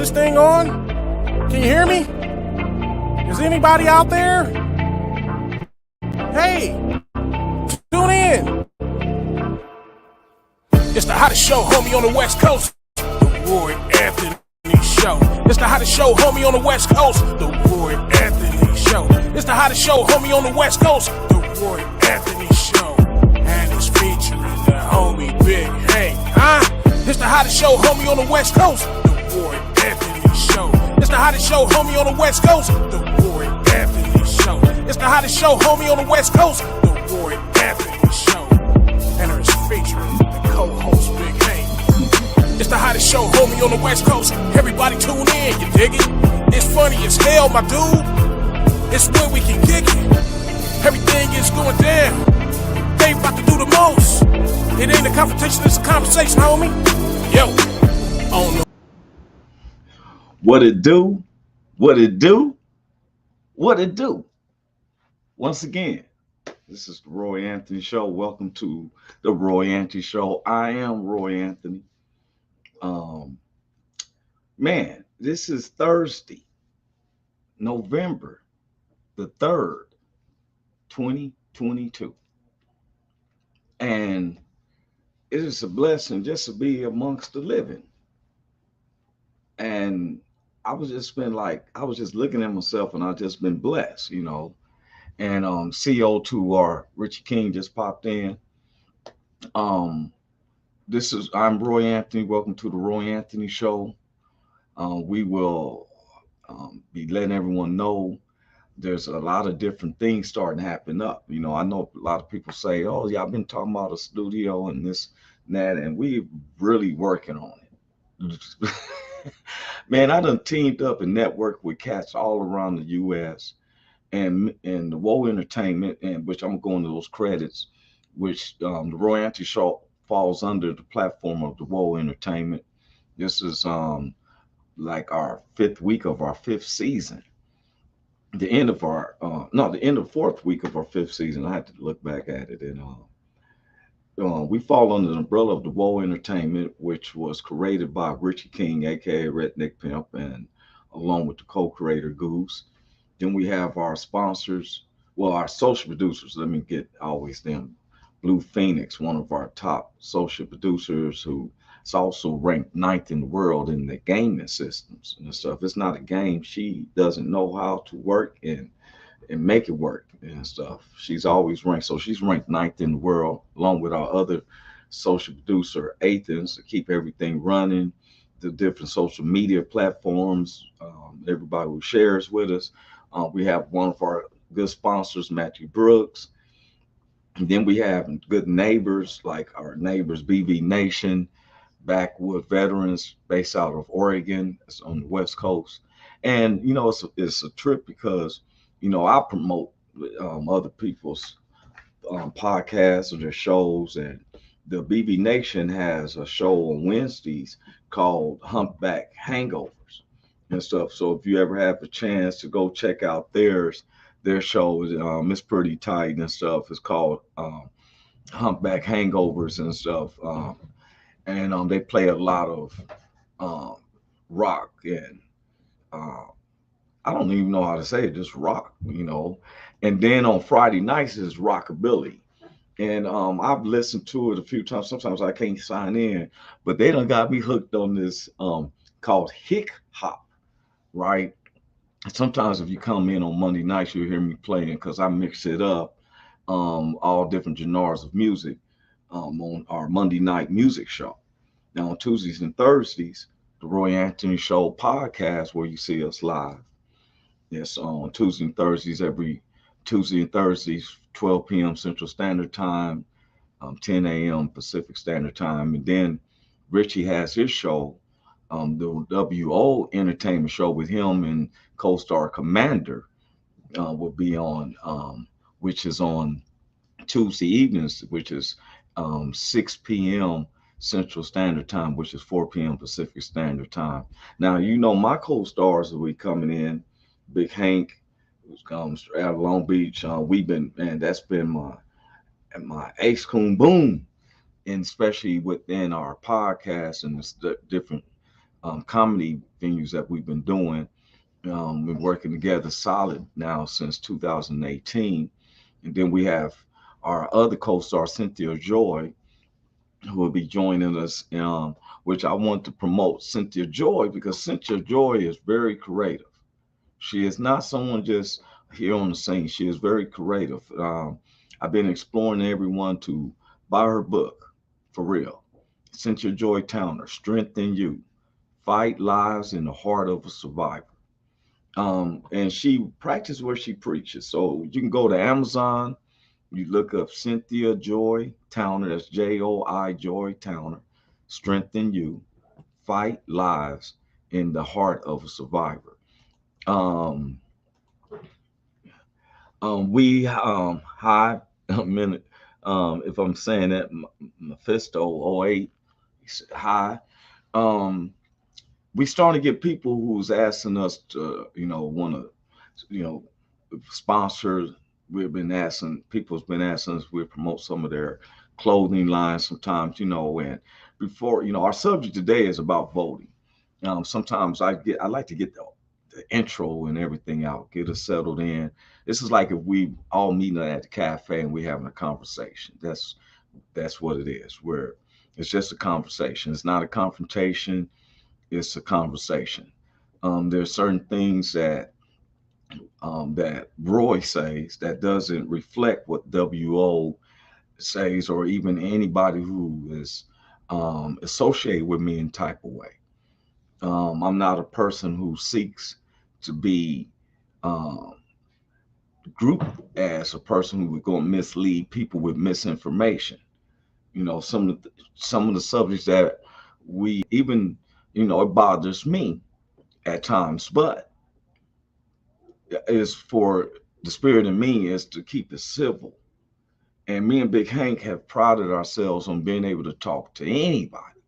this thing on? Can you hear me? Is anybody out there? Hey, tune in. It's the hottest show, homie, on the West Coast. The Roy Anthony Show. It's the hottest show, homie, on the West Coast. The Roy Anthony Show. It's the hottest show, homie, on the West Coast. The Roy Anthony Show. And it's featuring the homie Big Hank. It's the hottest show, homie, on the West Coast. The Roy Anthony Show. It's the hottest show, homie, on the West Coast. The Roy Anthony Show. It's the hottest show, homie, on the West Coast. The Roy Anthony Show. And it's featuring the co-host Big Hank. It's the hottest show, homie, on the West Coast. Everybody tune in, you dig it? It's funny as hell, my dude. It's where we can kick it. Everything is going down. They about to do the most. It ain't a confrontation, it's a conversation, homie. Yo, on the What it do? What it do? What it do? Once again, this is the Roy Anthony Show. Welcome to the Roy Anthony Show. I am Roy Anthony. Man, this is Thursday, November the 3rd, 2022. And it is a blessing just to be amongst the living. And I was just looking at myself and I just been blessed, you know. And CO2R Richie King just popped in. I'm Roy Anthony. Welcome to the Roy Anthony Show. We will be letting everyone know there's a lot of different things starting to happen up. You know, I know a lot of people say, oh, yeah, I've been talking about a studio and this and that, and we really working on it. Man, I done teamed up and networked with cats all around the U.S. and the Woe Entertainment, and which I'm going to those credits, which the Roy Anthony Show falls under the platform of the Woe Entertainment. This is like our 5th week of our 5th season. The end of the 4th week of our 5th season. I had to look back at it, and we fall under the umbrella of the Woe Entertainment, which was created by Richie King, aka Redneck Pimp, and along with the co-creator Goose. Then we have our sponsors, our social producers. Let me get always them. Blue Phoenix, one of our top social producers, who is also ranked 9th in the world in the gaming systems and stuff. It's not a game. She doesn't know how to work and make it work and stuff. She's always ranked. So she's ranked 9th in the world, along with our other social producer, Athens, to keep everything running, the different social media platforms, everybody who shares with us. We have one of our good sponsors, Matthew Brooks. And then we have good neighbors, like our neighbors, BB Nation, Backwood Veterans, based out of Oregon. It's on the West Coast. And, you know, it's a trip because, you know, I promote other people's podcasts or their shows. And the BB Nation has a show on Wednesdays called Humpback Hangovers and stuff. So if you ever have a chance to go check out their show, it's pretty tight and stuff. It's called Humpback Hangovers and stuff. And they play a lot of rock and I don't even know how to say it, just rock, you know. And then on Friday nights is rockabilly. And I've listened to it a few times. Sometimes I can't sign in, but they done got me hooked on this called Hick Hop, right? Sometimes if you come in on Monday nights, you'll hear me playing because I mix it up, all different genres of music on our Monday night music show. Now on Tuesdays and Thursdays, the Roy Anthony Show podcast, where you see us live. Yes, on Tuesday and Thursdays, every Tuesday and Thursdays, 12 p.m. Central Standard Time, 10 a.m. Pacific Standard Time. And then Richie has his show, the WO Entertainment Show with him and co-star Commander will be on, which is on Tuesday evenings, which is 6 p.m. Central Standard Time, which is 4 p.m. Pacific Standard Time. Now, you know, my co-stars will be coming in. Big Hank, who's comes out of Long Beach. That's been my ace coon boom, and especially within our podcast and the different comedy venues that we've been doing. We're working together solid now since 2018. And then we have our other co-star, Cynthia Joy, who will be joining us, which I want to promote Cynthia Joy because Cynthia Joy is very creative. She is not someone just here on the scene. She is very creative. I've been exploring everyone to buy her book, for real. Cynthia Joy Towner, Strength in You, Fight Lives in the Heart of a Survivor. And she practices where she preaches. So you can go to Amazon, you look up Cynthia Joi Towner, that's Joi Joy Towner, Strength in You, Fight Lives in the Heart of a Survivor. Um, hi, a minute. If I'm saying that, Mephisto 08, hi. We starting to get people who's asking us to, want to, sponsor. We've been asking, people's been asking us, we promote some of their clothing lines sometimes, and before, our subject today is about voting. Sometimes I like to get the intro and everything out, get us settled in. This is like if we all meeting at the cafe and we having a conversation. That's what it is. Where it's just a conversation. It's not a confrontation. It's a conversation. There's certain things that Roy says that doesn't reflect what WO says, or even anybody who is associated with me in type of way. I'm not a person who seeks to be grouped as a person who is going to mislead people with misinformation. Some of the subjects that we even, it bothers me at times, but is for the spirit in me is to keep it civil. And me and Big Hank have prided ourselves on being able to talk to anybody.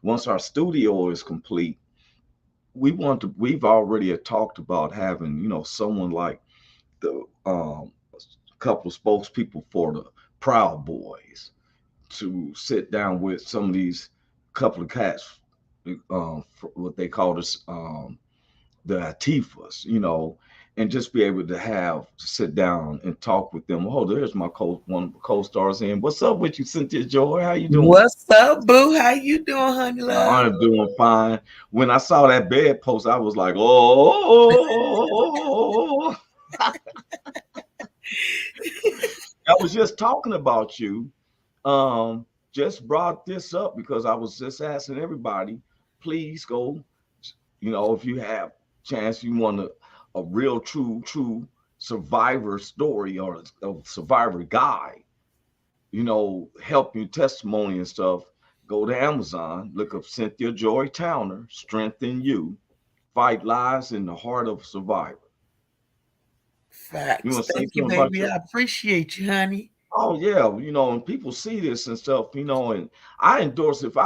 Once our studio is complete, we've already talked about having, someone like the couple of spokespeople for the Proud Boys to sit down with some of these couple of cats, what they call this, the Atifas, and just be able to sit down and talk with them. Oh, there's my one of the co-stars in. What's up with you, Cynthia Joy? How you doing? What's up, boo? How you doing, honey love? I'm doing fine. When I saw that bed post, I was like, oh. I was just talking about you. Just brought this up because I was just asking everybody, please go, if you have chance, you want a real true survivor story or a survivor guide, help you testimony and stuff, go to Amazon, look up Cynthia Joi Towner, Strength in You, Fight Lives in the Heart of a Survivor. Facts. Thank you, baby. I appreciate you, honey. Oh yeah, and people see this and stuff, and I endorse if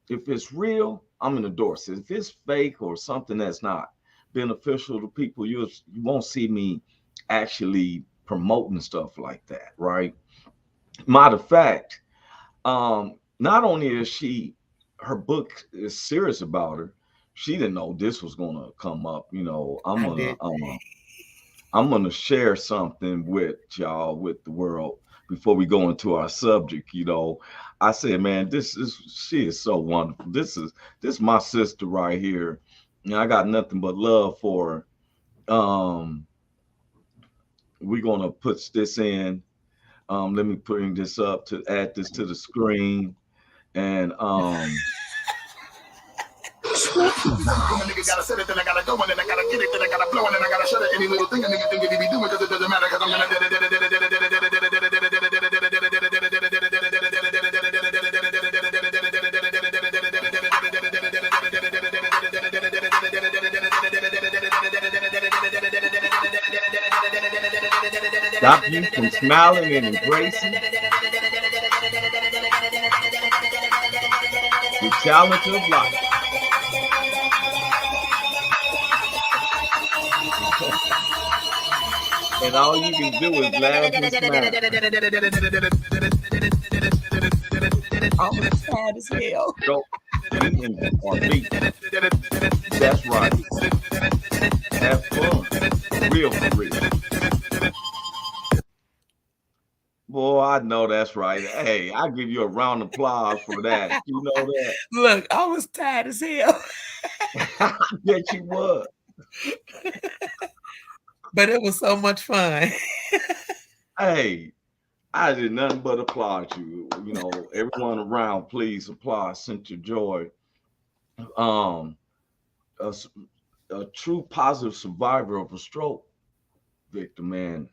it's real, I'm gonna endorse it. If it's fake or something that's not beneficial to people, you won't see me actually promoting stuff like that, right? Matter of fact, not only is her book is serious about her, she didn't know this was gonna come up. I'm gonna share something with y'all, with the world, before we go into our subject. I said, man, she is so wonderful. This is my sister right here. And I got nothing but love for her. We're gonna put this in. Let me bring this up to add this to the screen. And nigga gotta set it, then I gotta go, and then I gotta get it, then I gotta blow, and then I gotta shut it. Any little thing a nigga think it be doing, because it doesn't matter, because I'm gonna stop you from smiling and embracing the challenge of life. And all you can do is laugh and smile. I'm sad as hell. eating or meat. That's right. Have fun. Real for real. Boy, I know that's right. Hey, I give you a round of applause for that. You know that? Look, I was tired as hell. I bet you was. But it was so much fun. Hey, I did nothing but applaud you. You know, everyone around, please applaud Cynthia Joi. Um, a, a true positive survivor of a stroke victim, man.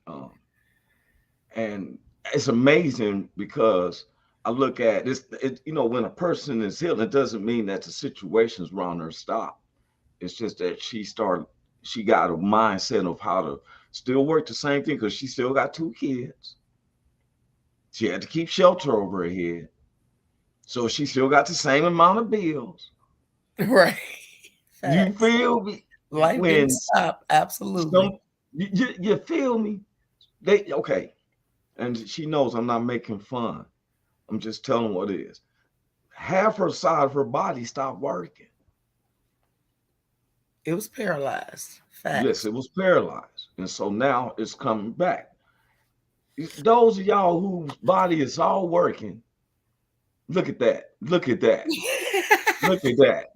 And it's amazing because I look at this, when a person is healed, it doesn't mean that the situations around her stop. It's just that she got a mindset of how to still work the same thing because she still got 2 kids. She had to keep shelter over her head. So she still got the same amount of bills. Right. You Facts. feel me? Life didn't stop. Absolutely. You feel me? Okay. And she knows I'm not making fun. I'm just telling what it is. Half her side of her body stopped working. It was paralyzed. Facts. Yes, it was paralyzed. And so now it's coming back. Those of y'all whose body is all working, look at that. Look at that. Look at that.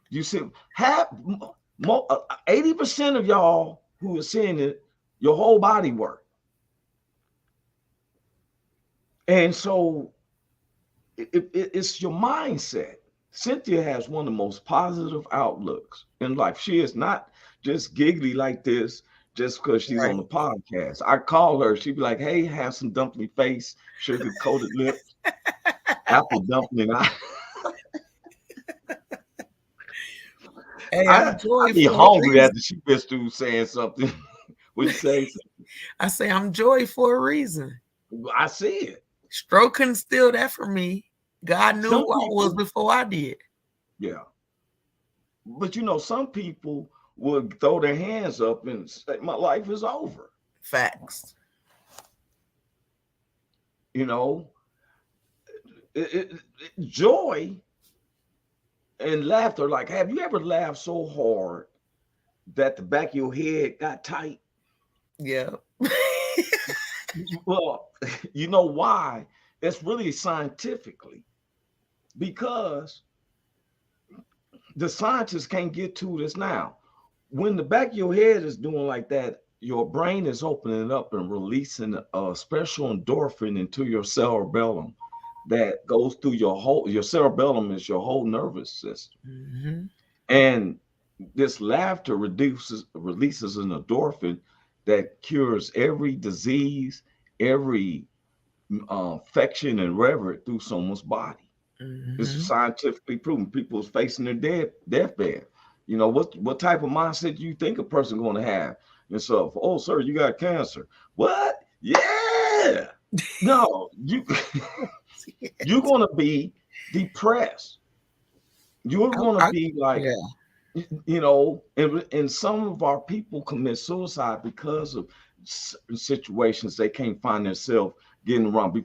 You see, 80% of y'all who are seeing it, your whole body work. And so it's your mindset. Cynthia has one of the most positive outlooks in life. She is not just giggly like this just because she's on the podcast. I call her, she'd be like, hey, handsome dumpling face, sugar coated lips, apple dumpling eye. Hey, I'd be hungry after she gets through saying something. What you say? I say I'm Joy for a reason. I see it. Stroke couldn't steal that from me. God knew who I was before I did. Yeah. But some people would throw their hands up and say, my life is over. Facts. Joy and laughter, like, have you ever laughed so hard that the back of your head got tight? Yeah. Well, you know why? It's really scientifically because the scientists can't get to this now. When the back of your head is doing like that, your brain is opening up and releasing a special endorphin into your cerebellum that goes through your cerebellum is your whole nervous system. Mm-hmm. And this laughter releases an endorphin that cures every disease, every infection and whatever through someone's body. Mm-hmm. It's scientifically proven. People's facing their deathbed. What type of mindset do you think a person going to have? And so, oh, sir, you got cancer. What? Yeah. No, you're going to be depressed. You're going to be like, and some of our people commit suicide because of situations they can't find themselves getting around.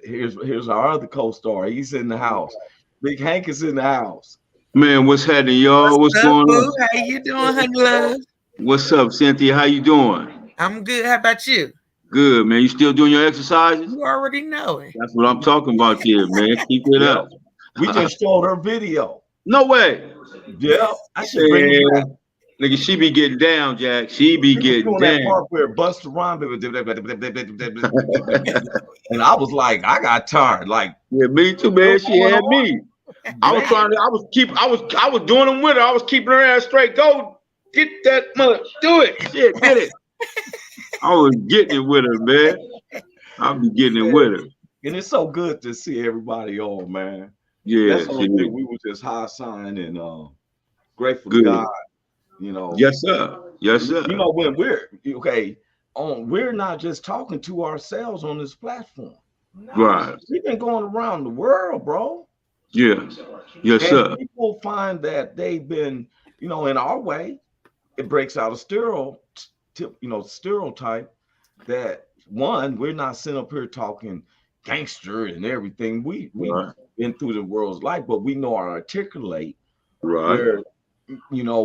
Here's our other co-star. He's in the house. Big Hank is in the house. Man, what's happening, y'all? What's going on? How you doing, honey love? What's up, Cynthia? How you doing? I'm good. How about you? Good, man. You still doing your exercises? You already know it. That's what I'm talking about here, man. Keep it up. We just showed her video. No way. Yeah, I should bring it back. Nigga, she be getting down, Jack. She be getting down. That part where Buster Rhymes, and I was like, I got tired. Like, yeah, me too, man. She had me. I was doing them with her. I was keeping her ass straight. Go get that much. Do it. Shit, get it. I was getting it with her, man. I'll be getting it with her. And it's so good to see everybody on, man. Yeah. That's the only thing. We were just high sign and grateful good. to God. Yes, sir. Yes, sir. When we're not just talking to ourselves on this platform. Right. We've been going around the world, bro. Yeah. Yes, sir. People find that they've been, in our way, it breaks out a stereotype that one, we're not sitting up here talking gangster and everything. We've been through the world's life, but we know how to articulate Right. where,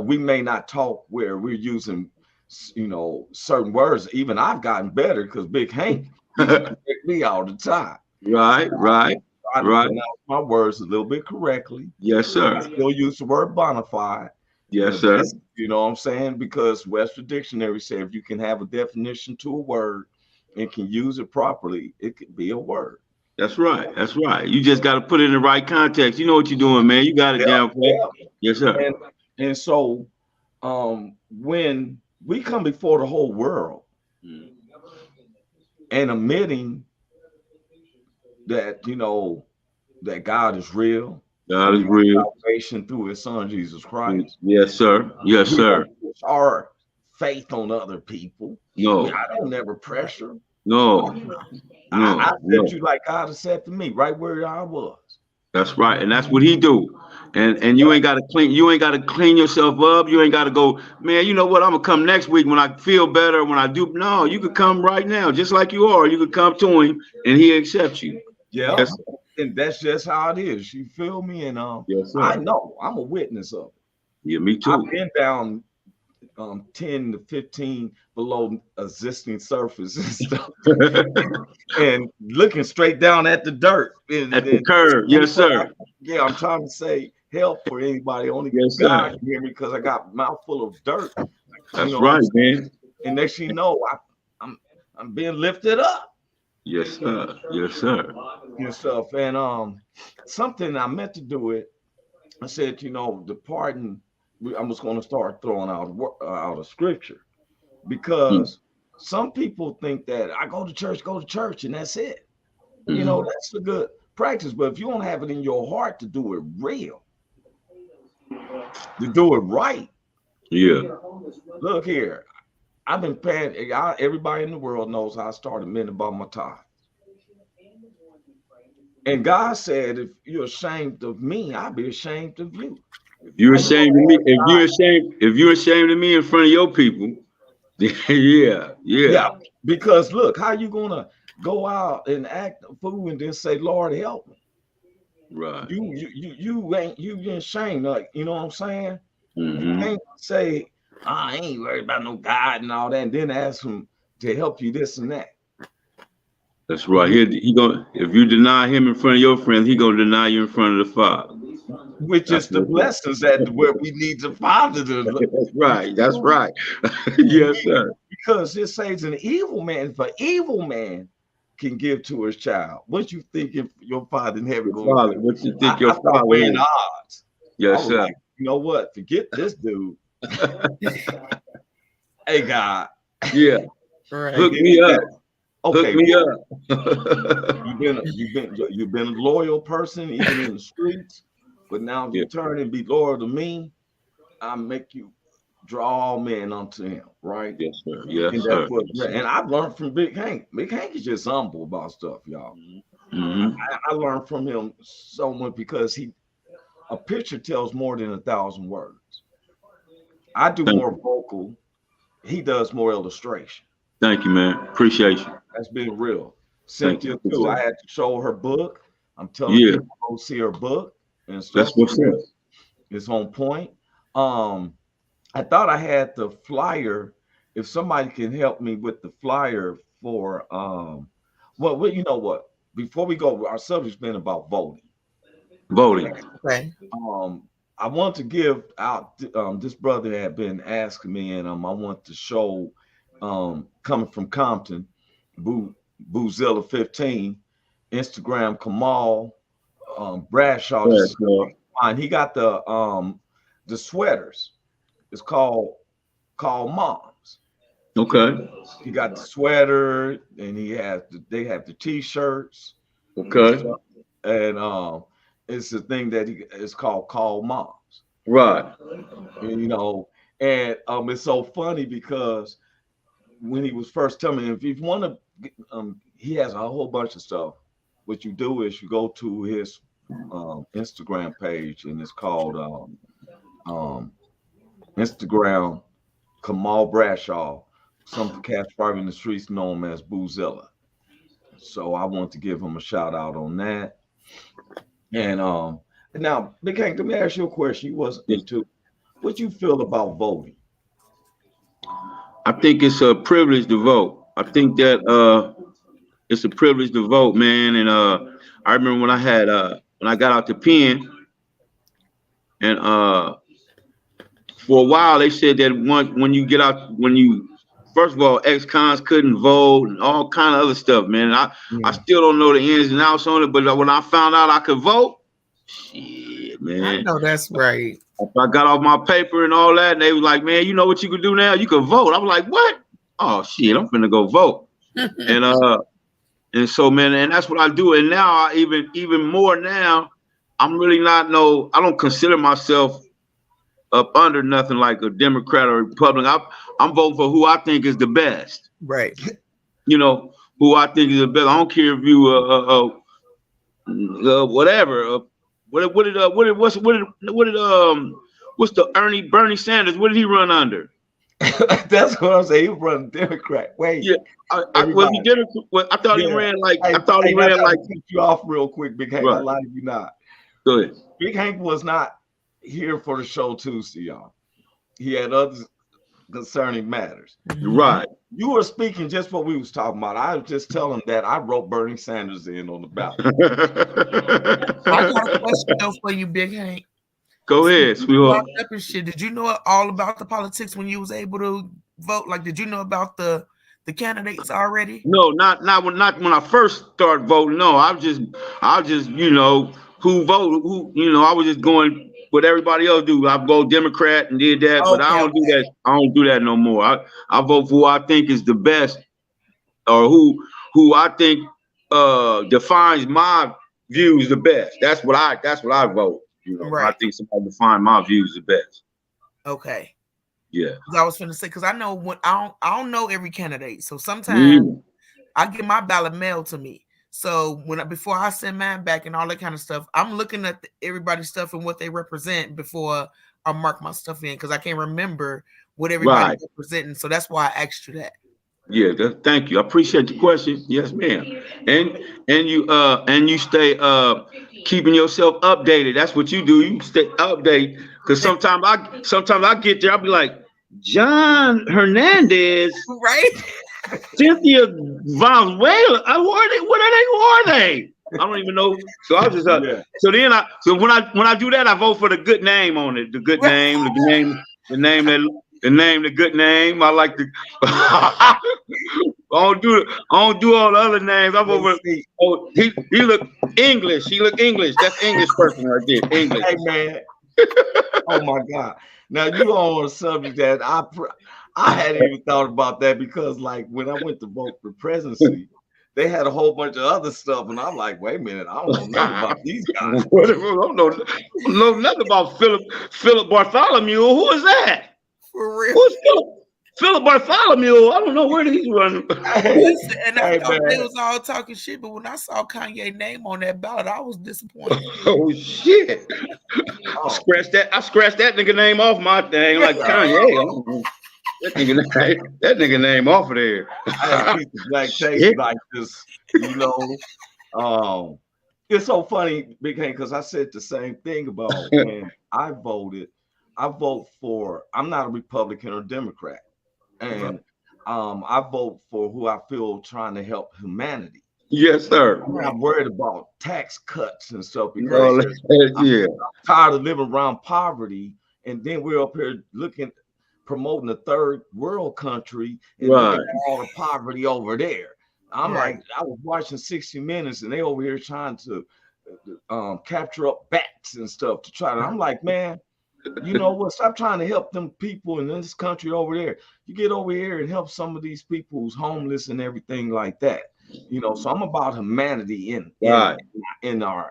we may not talk where we're using, certain words. Even I've gotten better because Big Hank used to correct me all the time. Right. I to pronounce my words a little bit correctly. Yes, sir. I still use the word bona fide. Yes, sir. You know what I'm saying? Because Webster Dictionary said if you can have a definition to a word and can use it properly, it could be a word. That's right. That's right. You just got to put it in the right context. You know what you're doing, man. You got it down, Pat. Yes, sir. And so when we come before the whole world and admitting that, that God is real. God is real. Salvation through his son, Jesus Christ. Yes, sir. Yes, sir. Our faith on other people. No. I don't never pressure. No. I accept you like God accepted me, right where I was. That's right. And that's what he do. And you ain't got to clean yourself up. You ain't got to go, man, you know what? I'm gonna come next week when I feel better. When I do, no, you could come right now, just like you are. You could come to him and he accepts you. Yeah. Yes. And that's just how it is. You feel me? And yes, sir. I know I'm a witness of it. Yeah, me too. I've been down 10 to 15 below existing surface and stuff, and looking straight down at the dirt. At the curve. Yes, sir. I'm trying to say help for anybody. Only God can hear me because I got a mouthful of dirt. That's right, man. And next thing you know, I'm being lifted up. Yes, sir. Yes, sir. And stuff. And something I meant to do it. I said, the pardon. I was going to start throwing out a scripture because some people think that I go to church, and that's it. That's a good practice. But if you don't have it in your heart to do it real, to do it right. Yeah. Look here. I've been paying. Everybody in the world knows how I started mending about my tithes. And God said, if you're ashamed of me, I'll be ashamed of you. If you're ashamed of me, if you're ashamed of me in front of your people, yeah. Because look, how you gonna go out and act a fool and then say, Lord, help me? Right. You ain't ashamed, like, you know what I'm saying? Mm-hmm. You can't say, I ain't worried about no God and all that, and then ask him to help you this and that. That's right. He gonna, if you deny him in front of your friends, he gonna deny you in front of the Father. Which is the blessings that where we need the Father to. That's right. That's right. Yes, sir. Because it says an evil man can give to his child. What you think if your Father in heaven going to do? What you think your Father weighing odds? Yes, sir. Like, you know what? Forget this dude. Hey, God. Yeah. Right. Hook me up. Okay. Hook me up. You've been a loyal person even in the streets. But now if you turn and be loyal to me, I make you draw all men unto him, right? Yes, sir. Yes, sir. And I've learned from Big Hank. Big Hank is just humble about stuff, y'all. Mm-hmm. I learned from him so much because a picture tells more than 1,000 words. I do more vocal. He does more illustration. Thank you, man. Appreciate you. That's being real. Cynthia too. I had to show her book. I'm telling people to go see her book. And stuff. That's what's up. It's on point. I thought I had the flyer. If somebody can help me with the flyer for well, you know what? Before we go, our subject's been about voting. Okay. I want to give out. This brother had been asking me, and I want to show. Coming from Compton, Boozilla 15, Instagram Kamal. Bradshaw, and he got the sweaters. It's called Moms. Okay. He got the sweater, and they have the t-shirts. Okay. And it's the thing that it's called Moms. Right. And, and it's so funny because when he was first telling me, if you want to, he has a whole bunch of stuff. What you do is you go to his Instagram page, and it's called Instagram Kamal Bradshaw. Some cats probably in the streets know him as Boozilla. So I want to give him a shout out on that. And now, Big Hank, let me ask you a question. You wasn't into what you feel about voting. I think it's a privilege to vote. I think that it's a privilege to vote, man. And I remember when I got out the pen, and for a while they said that when you get out, first of all, ex-cons couldn't vote and all kind of other stuff, man. I still don't know the ins and outs on it, but when I found out I could vote, shit, man. I know that's right. I got off my paper and all that, and they was like, man, you know what you can do now? You can vote. I was like, what? Oh shit, I'm finna go vote. And so, man, and that's what I do. And now I even more now, I'm really not I don't consider myself up under nothing like a Democrat or Republican. I'm voting for who I think is the best. Right. You know, who I think is the best. I don't care if you whatever. What's the Bernie Sanders? What did he run under? That's what I'm saying. He run Democrat. Wait. Yeah. I thought he ran like. I thought he ran like. Cut you off real quick, Big Hank. Right. I lie to you not. Go ahead. Big Hank was not here for the show Tuesday, y'all. He had other concerning matters. Right. You were speaking just what we was talking about. I was just telling that I wrote Bernie Sanders in on the ballot. I got a question though for you, Big Hank. Go ahead, sweetheart. Did you know all about the politics when you was able to vote? Like, did you know about the candidates already? No, not when I first started voting. No, I was just who vote, I was just going what everybody else do. I vote Democrat and did that, but I don't do that. I don't do that no more. I vote for who I think is the best, or who I think defines my views the best. That's what I vote. Right. I think somebody define my views the best. Okay. Yeah. I was finna say, because I know when I don't know every candidate, so sometimes I get my ballot mailed to me. So before I send mine back and all that kind of stuff, I'm looking at everybody's stuff and what they represent before I mark my stuff in, because I can't remember what everybody's representing. So that's why I asked you that. Yeah, thank you. I appreciate the question. Yes, ma'am. And you stay keeping yourself updated. That's what you do. You stay updated, because sometimes I get there, I'll be like, John Hernandez, right? Cynthia Valenzuela. What are they? I don't even know. So I just so when I do that, I vote for the good name on it. The good name, the name, the good name. I like the. I don't do all the other names. I'm over. Oh, he look English. He look English. That's English person right there. English. Hey man. Oh my God. Now you on a subject that I hadn't even thought about that, because like when I went to vote for presidency, they had a whole bunch of other stuff, and I'm like, wait a minute, I don't know nothing about these guys. I don't know nothing about Philip Bartholomew. Who is that? For real? Who's Philip Bartholomew? I don't know where he's running. Listen, and I thought they was all talking shit, but when I saw Kanye's name on that ballot, I was disappointed. Oh shit! I scratched that nigga name off my thing, like Kanye. That nigga name off of there. I had black tape like this, it's so funny, Big Hank, because I said the same thing about when I voted. I vote for. I'm not a Republican or Democrat, and I vote for who I feel trying to help humanity. Yes, sir. I'm not worried about tax cuts and stuff, because I'm tired of living around poverty, and then we're up here promoting a third world country and looking at all the poverty over there. I'm like, I was watching 60 Minutes, and they over here trying to capture up bats and stuff to try to. I'm like, man, you know what? Stop trying to help them people in this country over there. You get over here and help some of these people who's homeless and everything like that. So I'm about humanity in our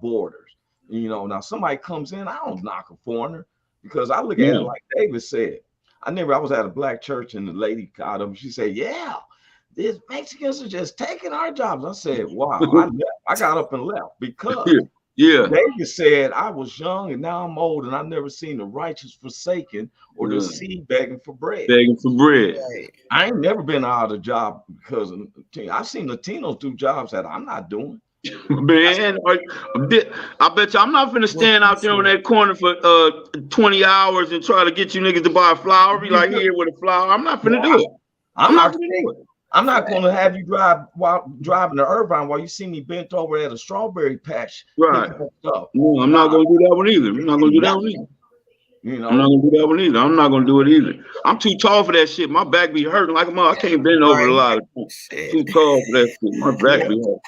borders. Now somebody comes in, I don't knock a foreigner, because I look at it like David said. I was at a black church, and the lady got him. She said, "Yeah, these Mexicans are just taking our jobs." I said, "Wow." I got up and left, because David said, "I was young and now I'm old, and I've never seen the righteous forsaken or the seed begging for bread." Begging for bread. I ain't never been out of a job because I've seen Latinos do jobs that I'm not doing. Man, I bet you I'm not finna stand out there on that corner for 20 hours and try to get you niggas to buy a flower. Be like, here with a flower. I'm not finna do it. I'm not finna do it. I'm not going to have you drive while driving to Irvine while you see me bent over at a strawberry patch. Right. No, I'm not going to do that one either. I'm not going to do that one either. You know, I'm not gonna do that one either. I'm not gonna do it either. I'm too tall for that shit. My back be hurting like a mother. I can't bend over a lot. Too tall for that shit. My back be hurting.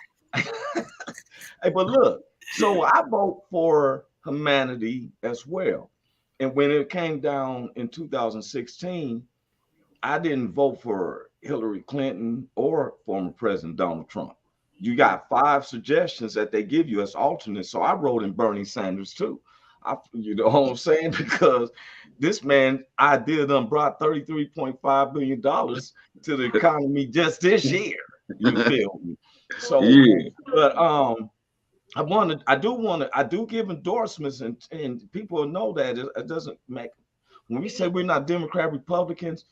Hey, but look, so I vote for humanity as well. And when it came down in 2016, I didn't vote for Hillary Clinton or former President Donald Trump. You got 5 suggestions that they give you as alternates. So I wrote in Bernie Sanders too. You know what I'm saying? Because this man idea done brought $33.5 billion to the economy just this year. You feel me? So, yeah. But I do give endorsements, and people know that it doesn't make. When we say we're not Democrat Republicans,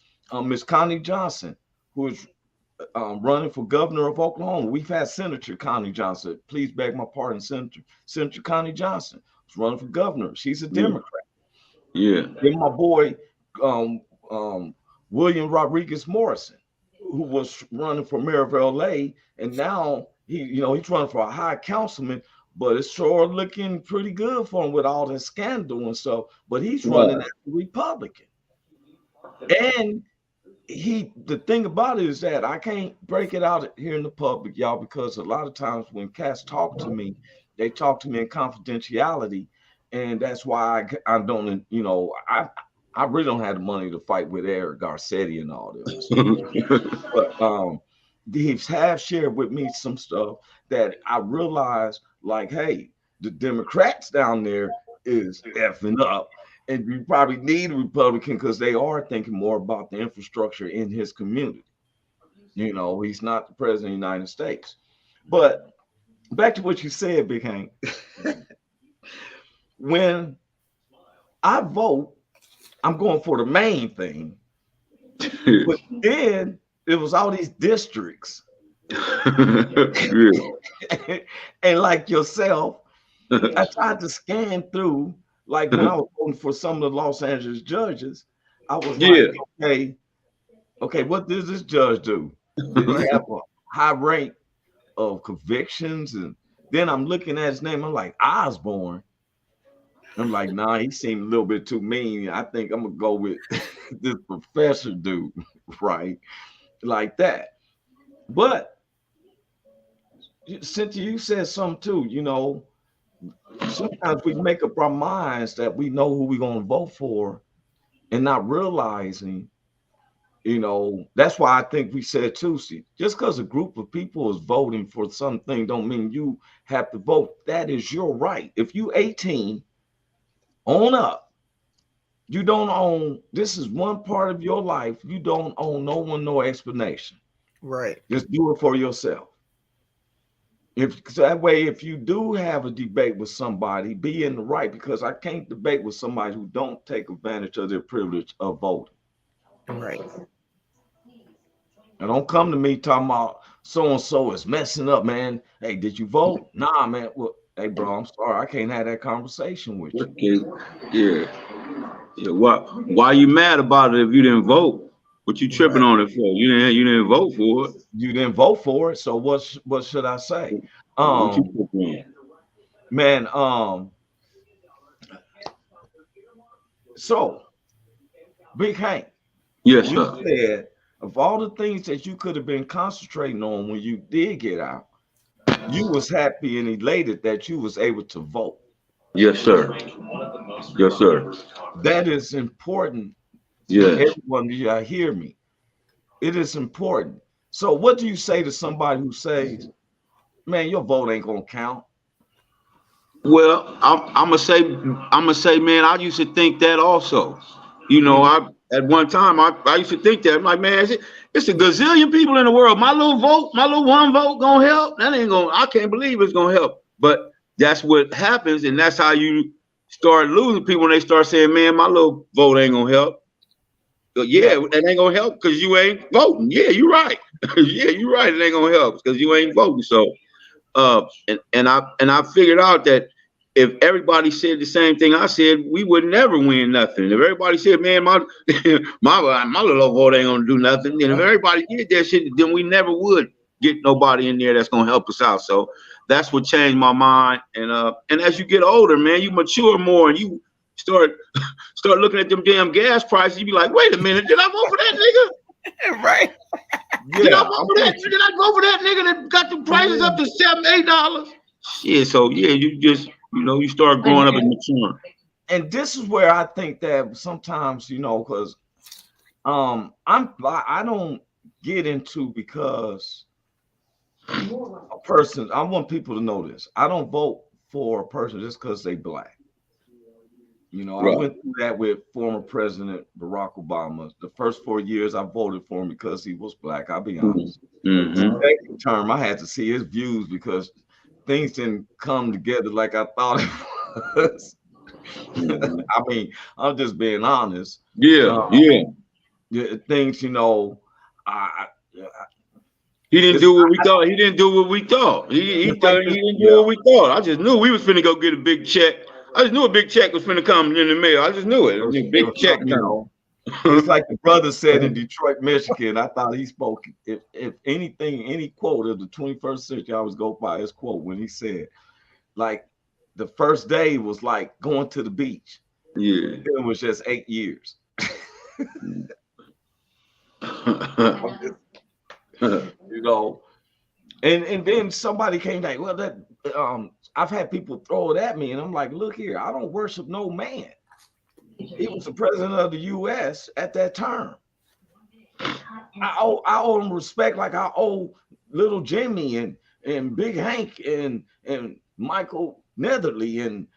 Miss Connie Johnson, who is running for governor of Oklahoma, we've had Senator Connie Johnson. Please beg my pardon, Senator Connie Johnson. Running for governor. She's a Democrat. Yeah. Then my boy William Rodriguez Morrison, who was running for mayor of LA, and now he's running for a high councilman, but it's sure looking pretty good for him with all that scandal and stuff. But he's running as a Republican. And the thing about it is that I can't break it out here in the public, y'all, because a lot of times when cats talk to me, they talk to me in confidentiality, and that's why I don't, I really don't have the money to fight with Eric Garcetti and all this. But they have shared with me some stuff that I realized, like, hey, the Democrats down there is effing up, and you probably need a Republican because they are thinking more about the infrastructure in his community. You know, he's not the president of the United States, but. Back to what you said, Big Hank. When I vote, I'm going for the main thing. But then it was all these districts. And like yourself, I tried to scan through, like when I was voting for some of the Los Angeles judges, I was like, okay, what does this judge do? Did he have a high rank of convictions? And then I'm looking at his name, I'm like, Osborne. I'm like, nah, he seemed a little bit too mean. I think I'm gonna go with this professor dude, right? Like that. But Cynthia, you said something too, sometimes we make up our minds that we know who we're gonna vote for and not realizing. That's why I think we said too, see, just because a group of people is voting for something don't mean you have to vote. That is your right. If you 18, own up. You don't own, this is one part of your life. You don't owe no one no explanation. Right. Just do it for yourself. If that way, if you do have a debate with somebody, be in the right, because I can't debate with somebody who don't take advantage of their privilege of voting. Right. And don't come to me talking about so-and-so is messing up, man. Hey, did you vote? Nah, man. Well, hey, bro, I'm sorry. I can't have that conversation with you. Okay. Yeah. Why you mad about it if you didn't vote? What you tripping on it for? You didn't vote for it. You didn't vote for it. So what should I say? Man, so Big Hank. Yes, sir. You said of all the things that you could have been concentrating on when you did get out, you was happy and elated that you was able to vote. Yes, sir. Yes, sir. That is important. Yes. Everyone, you hear me. It is important. So what do you say to somebody who says, man, your vote ain't gonna count? Well, I'm gonna say, man, I used to think that also. At one time, I used to think that. I'm like, man, it's a gazillion people in the world. My little one vote gonna help. That ain't gonna, I can't believe it's gonna help. But that's what happens, and that's how you start losing people when they start saying, man, my little vote ain't gonna help. But yeah, that ain't gonna help because you ain't voting. Yeah, you're right. Yeah, you're right. It ain't gonna help because you ain't voting. So And I figured out that if everybody said the same thing I said, we would never win nothing. If everybody said, man, my my little vote ain't gonna do nothing, and if everybody did that shit, then we never would get nobody in there that's gonna help us out. So that's what changed my mind. And as you get older, man, you mature more and you start looking at them damn gas prices. You be like, wait a minute, did I vote for that nigga? Right. Did I vote for that? Did I vote for that nigga that got the prices up to $7, $8? Yeah, so yeah, you just you start growing up and maturing. And this is where I think that sometimes, because I don't get into, because a person, I want people to know this. I don't vote for a person just because they black. I went through that with former President Barack Obama. The first 4 years I voted for him because he was black. I'll be honest. Mm-hmm. The second term, I had to see his views because things didn't come together like I thought it was. I mean, I'm just being honest. Yeah. Things, he didn't do what we thought. He didn't do what we thought. He didn't do what we thought. I just knew we was finna go get a big check. I just knew a big check was finna come in the mail. I just knew it. It was a big check. It's like the brother said in Detroit, Michigan. I thought he spoke. If anything, any quote of the 21st century, I always go by his quote when he said, like, the first day was like going to the beach. Yeah. It was just 8 years. And then somebody came back. Well, that I've had people throw it at me, and I'm like, look here, I don't worship no man. He was the president of the U.S. at that term. I owe him respect like I owe little Jimmy and Big Hank and Michael Netherly and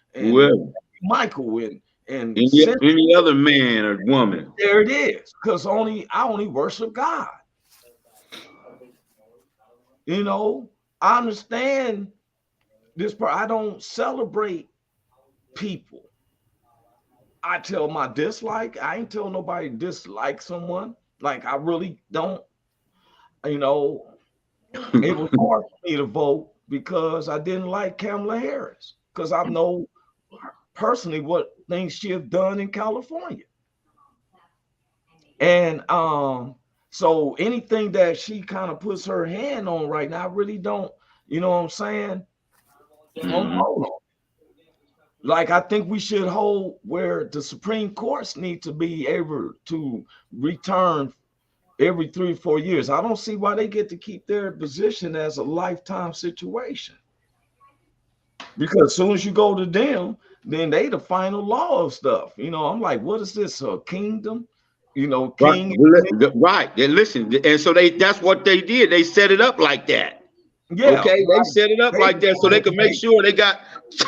Michael and any other man or woman. There it is, because I only worship God. I understand this part. I don't celebrate people. I tell my dislike. I ain't tell nobody to dislike someone. Like, I really don't. It was hard for me to vote because I didn't like Kamala Harris, because I know personally what things she have done in California. And so anything that she kind of puts her hand on right now, I really don't, you know what I'm saying? Don't vote on. Like, I think we should hold where the Supreme Courts need to be able to return every 3 or 4 years. I don't see why they get to keep their position as a lifetime situation. Because as soon as you go to them, then they the final law of stuff. I'm like, what is this, a kingdom? King. Right. Listen, and so that's what they did. They set it up like that. Yeah. Okay, they set it up like that so they could make sure they got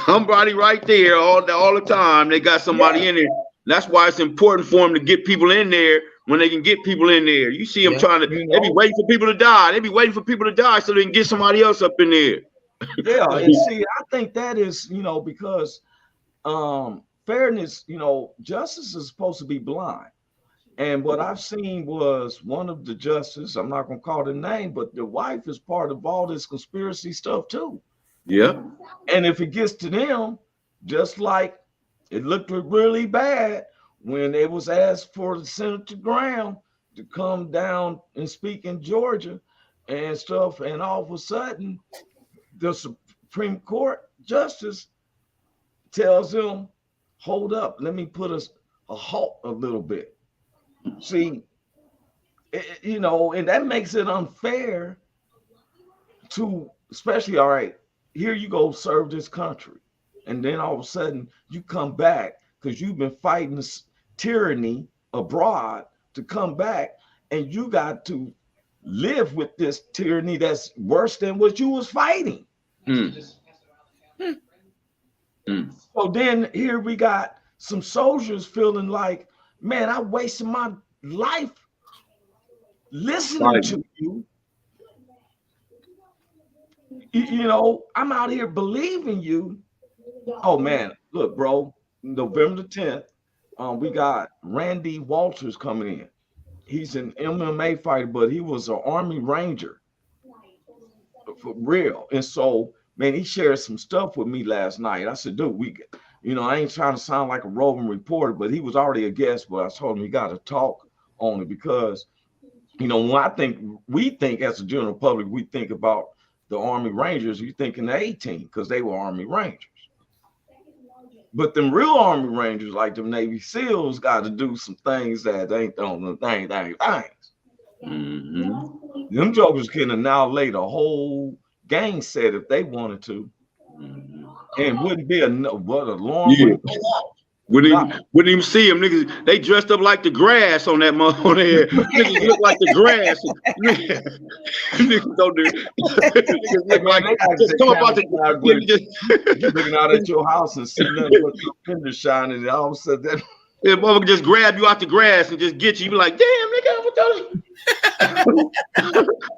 somebody right there all the time. They got somebody in there. That's why it's important for them to get people in there when they can get people in there. You see them trying to, they be waiting for people to die. They be waiting for people to die so they can get somebody else up in there. Yeah, and see, I think that is, because fairness, justice is supposed to be blind. And what I've seen was one of the justices, I'm not going to call the name, but the wife is part of all this conspiracy stuff too. Yeah. And if it gets to them, just like it looked really bad when it was asked for Senator Graham to come down and speak in Georgia and stuff, and all of a sudden, the Supreme Court justice tells them, hold up, let me put a halt a little bit. See, and that makes it unfair to, especially, all right, here you go serve this country. And then all of a sudden you come back because you've been fighting this tyranny abroad to come back, and you got to live with this tyranny that's worse than what you was fighting. So then here we got some soldiers feeling like, man, I wasted my life listening to you. I'm out here believing you. Oh man, look, bro, November the 10th, we got Randy Walters coming in. He's an MMA fighter, but he was an Army Ranger for real. And so man, he shared some stuff with me last night. I said, dude, I ain't trying to sound like a roving reporter, but he was already a guest, but I told him he got to talk on it because, when we think as a general public, we think about the Army Rangers, you think in the A-Team because they were Army Rangers. But them real Army Rangers, like them Navy SEALs, got to do some things that ain't on the things. Mm-hmm. Them jokers can annihilate a whole gang set if they wanted to, and wouldn't be what alarm wouldn't go off. Wouldn't even see them niggas. They dressed up like the grass on that motherfucker there. Niggas look like the grass. Niggas don't do. Niggas look like just come up out the. You looking out at your house and see nothing but your fender shining, and all of a sudden that. Yeah, motherfucker just grab you out the grass and just get you. You be like, damn, nigga, what those?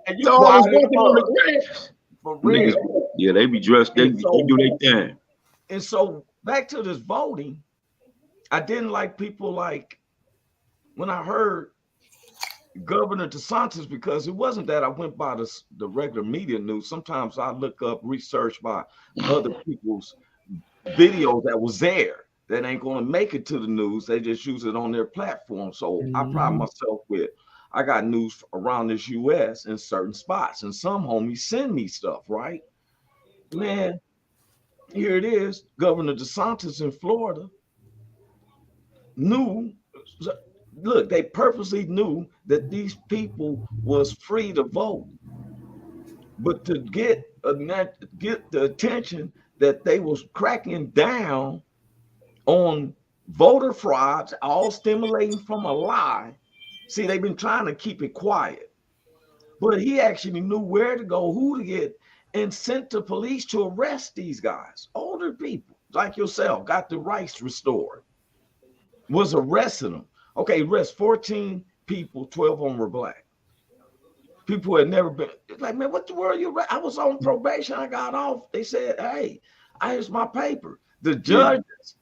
And you always walking on the grass. For real. Yeah, they be dressed. They do their thing. And so back to this voting. I didn't like people like when I heard Governor DeSantis, because it wasn't that I went by the regular media news. Sometimes I look up research by other people's videos that was there that ain't going to make it to the news. They just use it on their platform. So I pride myself with, I got news around this U.S. in certain spots, and some homies send me stuff, right? Man, here it is. Governor DeSantis in Florida they purposely knew that these people was free to vote, but to get the attention that they was cracking down on voter frauds, all stimulating from a lie. See, they've been trying to keep it quiet, but he actually knew where to go, who to get, and sent the police to arrest these guys. Older people like yourself got the rights restored. Was arresting them. Okay, arrest 14 people, 12 of them were black. People had never been like, man, what the world you? I was on probation. I got off. They said, hey, here's my paper. The judges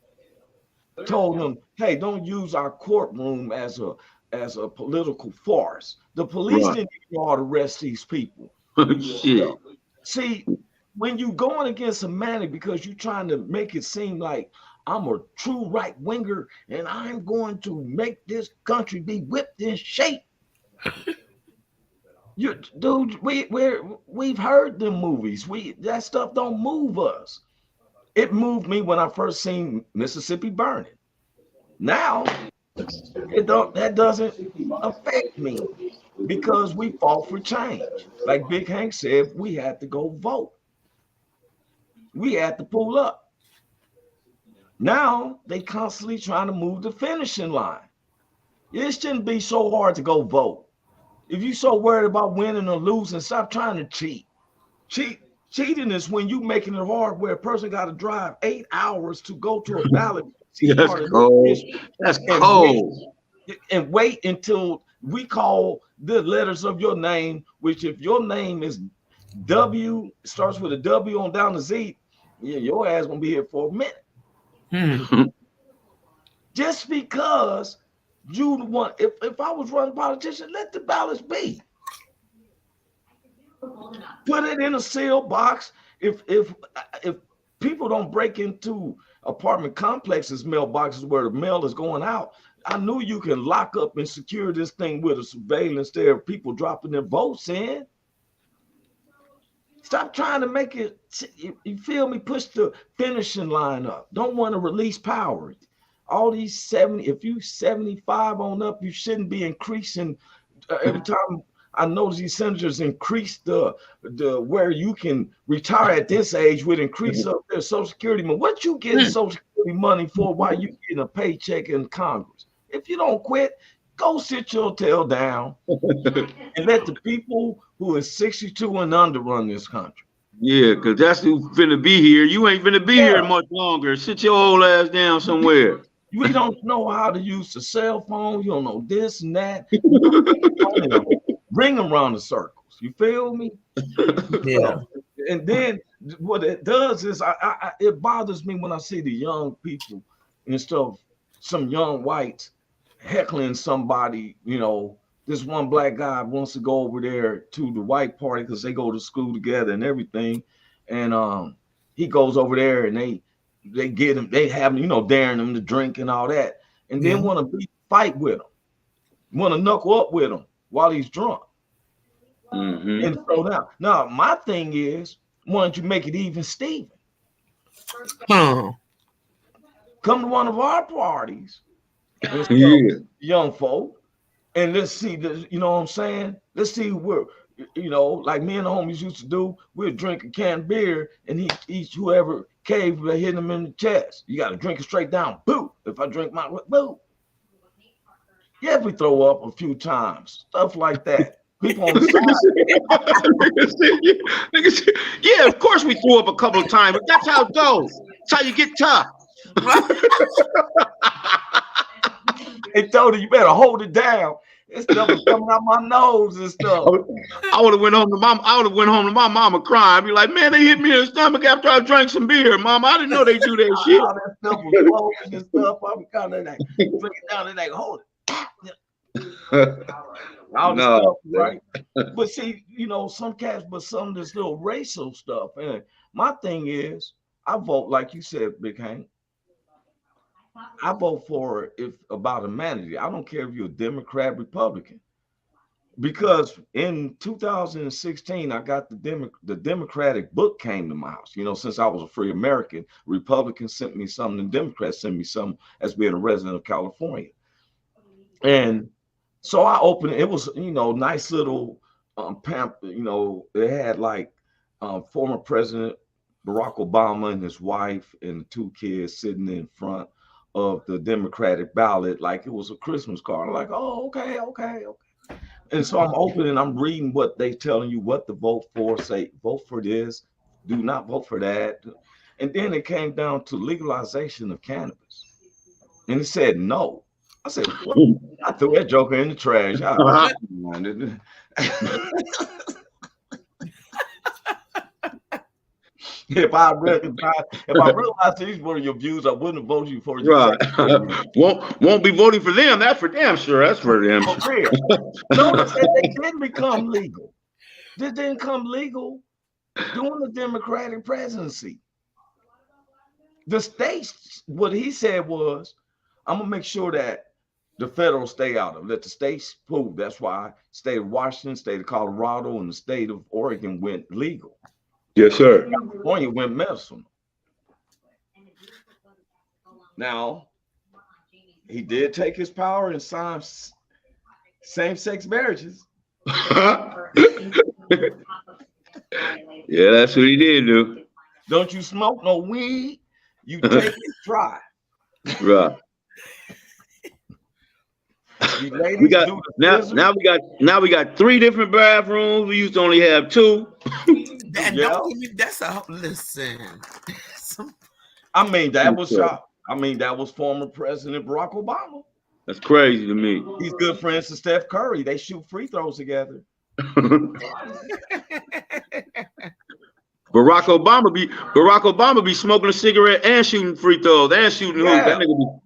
told them, hey, don't use our courtroom as a political farce. The police didn't even know how to arrest these people. Shit. See, when you going against a man because you're trying to make it seem like I'm a true right winger and I'm going to make this country be whipped in shape. Dude, we've heard them movies. That stuff don't move us. It moved me when I first seen Mississippi Burning. Now, that doesn't affect me because we fought for change. Like Big Hank said, we had to go vote. We had to pull up. Now they constantly trying to move the finishing line. It shouldn't be so hard to go vote. If you're so worried about winning or losing, stop trying to cheat. Cheating is when you making it hard where a person got to drive 8 hours to go to a ballot. That's cold. That's cold. And wait until we call the letters of your name, which if your name is W, starts with a W on down to Z, your ass gonna be here for a minute. Just because you want, if I was running politician, let the ballots be. Put it in a sealed box. If people don't break into apartment complexes, mailboxes where the mail is going out, I knew you can lock up and secure this thing with a surveillance there of people dropping their votes in. Stop trying to make it, you feel me, push the finishing line up. Don't want to release power. All these 70, if you 75 on up, you shouldn't be increasing. Every time I notice these senators increase the where you can retire at this age would increase up their Social Security money. What you getting Social Security money for while you getting a paycheck in Congress? If you don't quit, go sit your tail down and let the people who are 62 and under run this country. Yeah, because that's who finna be here. You ain't finna be here much longer. Sit your old ass down somewhere. We don't know how to use the cell phone. You don't know this and that. Ring around the circles. You feel me? Yeah. And then what it does is it bothers me when I see the young people and stuff, some young whites heckling somebody, this one black guy wants to go over there to the white party because they go to school together and everything. and he goes over there and they get him, they have him, you know, daring him to drink and all that, and then want to fight with him, want to knuckle up with him while he's drunk and throw down. Now my thing is, why don't you make it even, Steven? Come to one of our parties, young folk, and let's see this. You know what I'm saying? Let's see where, you know, like me and the homies used to do. We'd drink a can of beer, and each whoever cave by hitting him in the chest. You got to drink it straight down. Boo! If I drink my boo. Yeah, if we throw up a few times, stuff like that. People on the side. Yeah, of course we threw up a couple of times, but that's how it goes. That's how you get tough. They told her you better hold it down. This stuff was coming out my nose and stuff. I would have went home to mom. I would have went home to my mama crying. Be like, man, they hit me in the stomach after I drank some beer, mom. I didn't know they do that shit. All that stuff was closing and stuff. I was kind of like, bring it down and like, hold it. All the stuff, right? But see, you know, some cats, but some of this little racial stuff. And my thing is, I vote, like you said, Big Hank. I vote for about humanity. I don't care if you're a Democrat, Republican, because in 2016 I got the Democratic book came to my house. You know, since I was a free American, Republicans sent me something, and Democrats sent me something as being a resident of California. And so I opened it. It was, you know, nice little pamphlet. You know, it had like former President Barack Obama and his wife and the two kids sitting in front of the Democratic ballot, like it was a Christmas card. I'm like, oh, okay. And so I'm opening, I'm reading what they telling you what to vote for. Say, vote for this, do not vote for that. And then it came down to legalization of cannabis. And it said no. I said, what? I threw that joker in the trash. If I realized these were your views, I wouldn't have voted you for you. Right. won't be voting for them. That's for damn sure. That's for them. For real. Notice that they didn't become legal. They didn't come legal during the Democratic presidency. The states, what he said was, I'm gonna make sure that the federal stay out of it. Let the states prove. That's why state of Washington, state of Colorado, and the state of Oregon went legal. Yes, sir. California went medicinal. Now, he did take his power and sign same-sex marriages. Yeah, that's what he did do. Don't you smoke no weed? You take it dry. Right. We got now we got 3 different bathrooms. We used to only have 2. That's a listen. I mean, that was former President Barack Obama. That's crazy to me. He's good friends with Steph Curry. They shoot free throws together. Barack Obama be smoking a cigarette and shooting free throws and shooting hoops. That nigga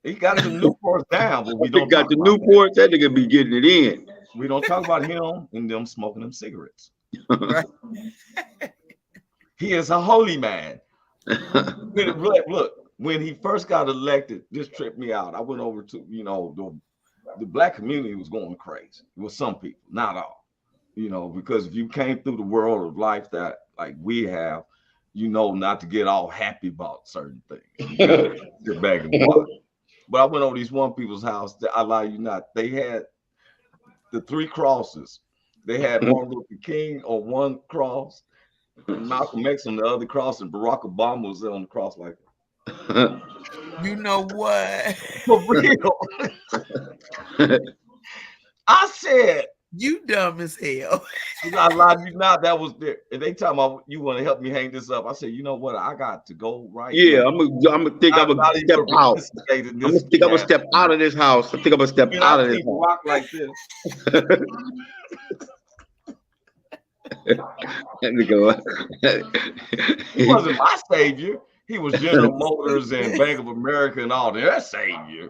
he got the Newports down, but we don't got the Newports. That nigga be getting it in. We don't talk about him and them smoking them cigarettes. Right. He is a holy man. Look, when he first got elected, this tripped me out. I went over to, you know, the black community was going crazy. It was some people, not all, you know, because if you came through the world of life that like we have, you know, not to get all happy about certain things. Get back and watch. But I went over these one people's house. I lie you not. They had the 3 crosses. They had Martin Luther King on one cross, Malcolm X on the other cross, and Barack Obama was on the cross like that. You know what? For real. I said, you dumb as hell. I lied you not. That was there. And they talking about you want to help me hang this up. I said, you know what? I got to go right. Yeah, now. I'm gonna step out. I'm gonna step out of this house. I think I'm gonna step out of this house. Rock like this. He wasn't my savior. He was General Motors and Bank of America and all their savior.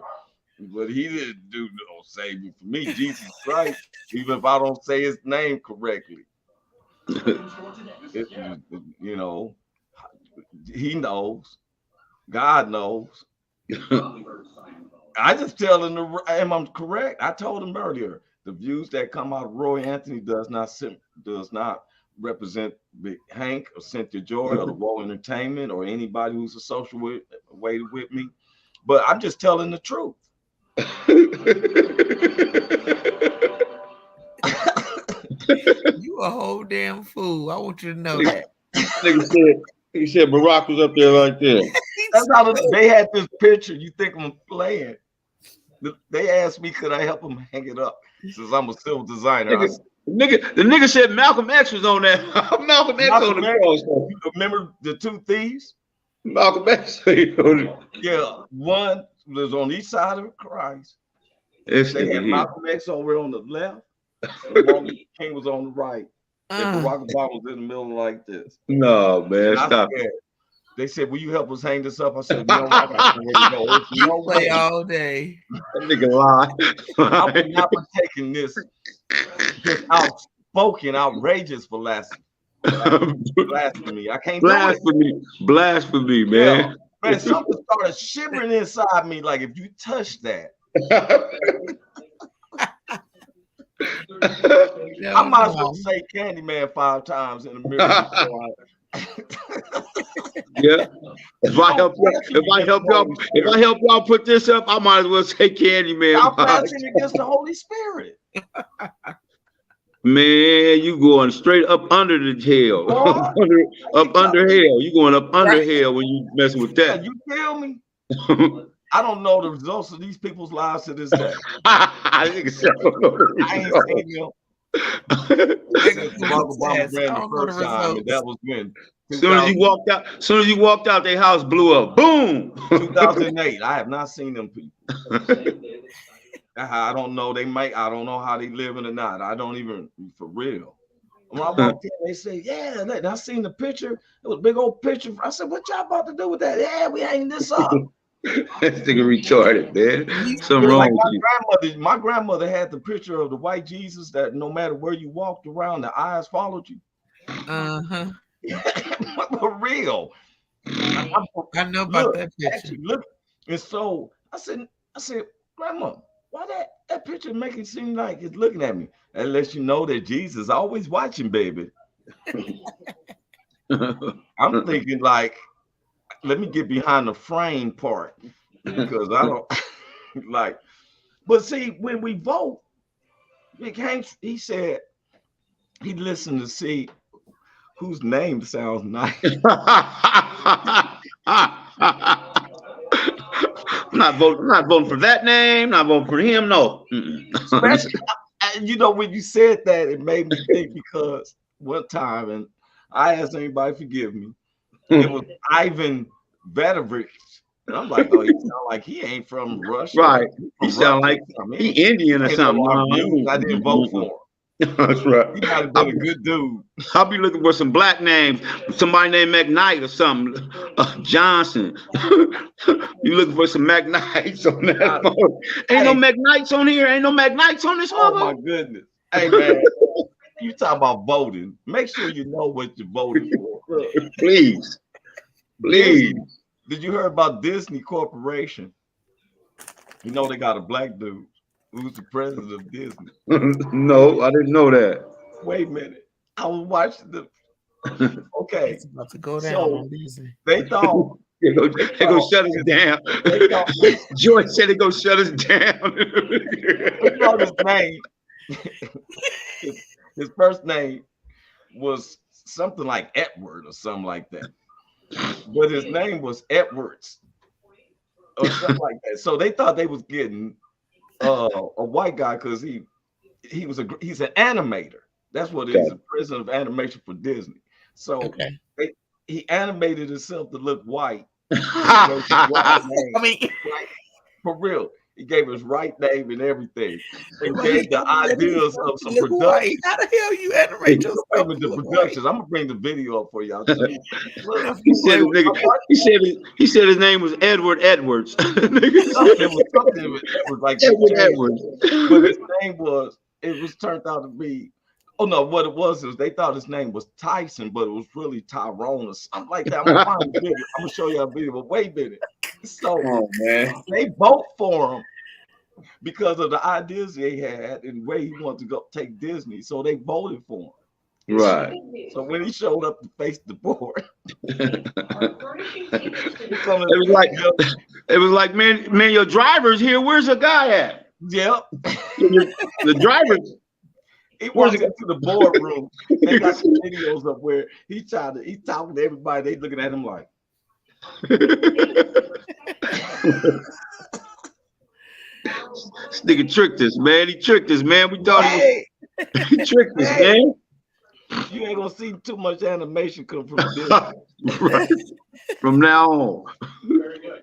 But he didn't do no savior for me. Jesus Christ, even if I don't say his name correctly. You know, he knows. God knows. I just tell him, am I correct? I told him earlier, the views that come out of Roy Anthony does not represent Big Hank or Cynthia Joi or the Woe Entertainment or anybody who's associated with me. But I'm just telling the truth. You a whole damn fool. I want you to know that. He said Barack was up there right there. That's how they had this picture. You think I'm playing? They asked me, could I help them hang it up? Since I'm a civil designer. The nigga said Malcolm X was on that. Malcolm X on the cross. You remember the two thieves? Malcolm X. Yeah, one was on each side of Christ. They had Malcolm X over on the left. And Martin King was on the right. And Barack Obama was in the middle like this. No, man, stop. They said, will you help us hang this up? I said, no, I got somewhere to go. You play all day. That nigga lie. I'm not taking this outspoken, outrageous blasphemy. I can't Blasphemy, man. Yeah. Man, something started shivering inside me like if you touch that. I might as well say Candyman 5 times in the mirror. Yeah. If I help y'all put this up, I might as well say Candyman. I'm blaspheming against the Holy Spirit. Man, you going straight up under the hell. under hell. You going up under hell when you messing with that. You feel me? I don't know the results of these people's lives to this day. I ain't seen them. That was when. Soon as you walked out, their house blew up. Boom. 2008. I have not seen them people. I don't know. I don't know how they living or not. I don't even, for real. When I walked in, they say, yeah, I seen the picture. It was a big old picture. I said, what y'all about to do with that? Yeah, we hang this up. This nigga retarded, man. Something wrong with you. My grandmother had the picture of the white Jesus that no matter where you walked around, the eyes followed you. Uh-huh. For real. I know about that picture. Look. And so I said, Grandma, why that picture make it seem like it's looking at me? That lets you know that Jesus is always watching, baby. I'm thinking like, let me get behind the frame part because I don't like. But see, when we vote, Big Hank, he said he listened to see whose name sounds nice. I'm not voting for that name. Not voting for him. No. Especially, you know, when you said that, it made me think because one time, and I asked anybody forgive me. It was Ivan Vedovich. And I'm like, oh, he sound like he ain't from Russia. Right. He sound like he Indian or something. I didn't vote for him. That's right. He might have been a good dude. I'll be looking for some black names. Somebody named McKnight or something. Johnson. You looking for some McKnights on that phone. Ain't no McKnights on here. Ain't no McKnights on this phone. Oh, my goodness. Hey, man. You talk about voting. Make sure you know what you're voting for. Please. Did you hear about Disney Corporation? You know they got a black dude who's the president of Disney. No, I didn't know that. Wait a minute. I was watching the. Okay. It's about to go down on Disney. They thought they go shut us down. Joy said they go shut us down. You know his name. His first name was something like Edward or something like that. But his name was Edwards or something like that. So they thought they was getting a white guy because he's an animator. That's what it is, the president of animation for Disney. So he animated himself to look white. For real. He gave his right name and everything. And gave the ideas of some production. How the hell you animate yourself? The productions. I'm gonna bring the video up for y'all. He said his name was Edward Edwards. It was like Edward Edwards. But his name was. It was turned out to be Oh no, what it was is they thought his name was Tyson, but it was really Tyrone or something like that. I'm gonna find the video. I'm gonna show you a video, but wait a minute. So man, they vote for him because of the ideas they had and where he wanted to go take Disney. So they voted for him. Right. So when he showed up to face the board, it was like, man, your driver's here. Where's the guy at? Yep. The driver's. He walks into the boardroom. They got some videos of where he's talking to everybody. They looking at him like. This nigga tricked us, man. He tricked us, man. We thought he tricked us, man. You ain't gonna see too much animation come from this. Right. From now on. Very good.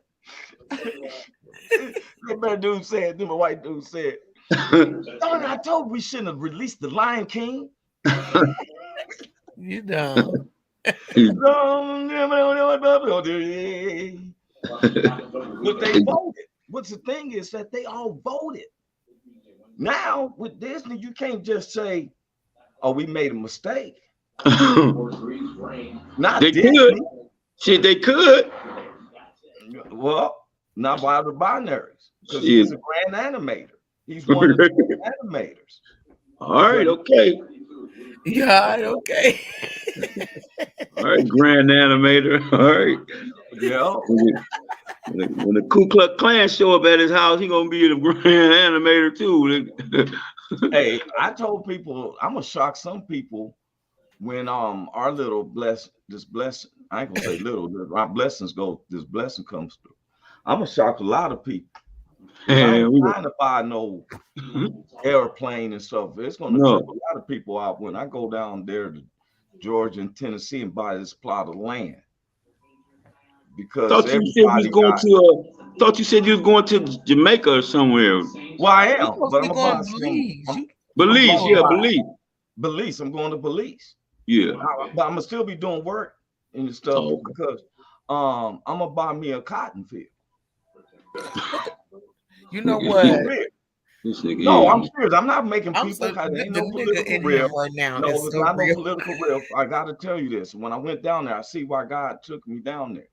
That dude said, them white dude said, I told we shouldn't have released the Lion King. You dumb. But they voted. What's the thing is that they all voted. Now with Disney, you can't just say, "Oh, we made a mistake." Not they Disney. Could. Shit, they could. Well, not by the binaries, because he's a grand animator. He's one of the animators. All right, okay. Yeah, okay. All right, grand animator. All right. Yeah. When the Ku Klux Klan show up at his house, he gonna be the grand animator too. Hey, I told people I'm gonna shock some people when our little this blessing. I ain't gonna say little. Our blessings go. This blessing comes through. I'm gonna shock a lot of people. I ain't trying to buy no airplane and stuff. It's gonna trip a lot of people out when I go down there to Georgia and Tennessee and buy this plot of land. Because thought you said you was going to Jamaica or somewhere. Well, I am, but I'm going to Belize. Belize. I'm going to Belize. Yeah. But I'm gonna still be doing work and stuff because I'm gonna buy me a cotton field. You know what? No, I'm serious. I'm not making people. Ain't no political real right now. No, it's not no political real. I got to tell you this. When I went down there, I see why God took me down there.